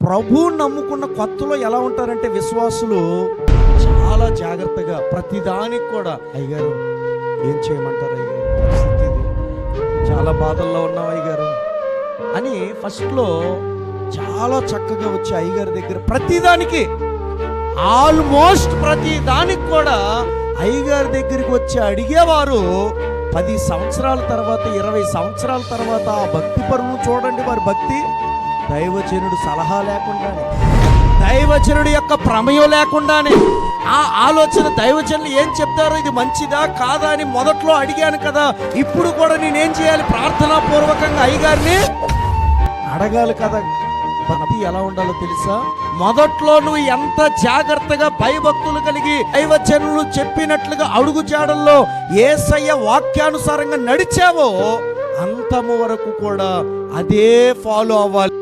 ప్రభు నమ్ముకున్న కొత్తలో ఎలా ఉంటారంటే విశ్వాసులు చాలా జాగ్రత్తగా ప్రతిదానికి కూడా, అయ్యగారు ఏం చేయమంటారు అయ్యగారు, పరిస్థితి ఇది, చాలా బాధల్లో ఉన్నాం అయ్యగారు అని ఫస్ట్లో చాలా చక్కగా వచ్చి అయ్యగారి దగ్గర ప్రతిదానికి, ఆల్మోస్ట్ ప్రతిదానికి కూడా అయ్యగారి దగ్గరికి వచ్చి అడిగేవారు. 10 సంవత్సరాల తర్వాత 20 సంవత్సరాల తర్వాత ఆ భక్తి పరువును చూడండి, వారి భక్తి. దైవజనుడు సలహా లేకుండానే, దైవజనుడి యొక్క ప్రమేయం లేకుండానే, ఆ ఆలోచన దైవజనులు ఏం చెప్తారో ఇది మంచిదా కాదా అని మొదట్లో అడిగాను కదా, ఇప్పుడు కూడా నేనేం చేయాలి, ప్రార్థనా పూర్వకంగా అయ్యగారిని అడగాలి కదా. భక్తి ఎలా ఉండాలో తెలుసా? మొదట్లో నువ్వు ఎంత జాగ్రత్తగా భయభక్తులు కలిగి దైవజనులు చెప్పినట్లుగా అడుగుజాడల్లో యేసయ్య వాక్యానుసారంగా నడిచావో అంతము వరకు కూడా అదే ఫాలో అవ్వాలి.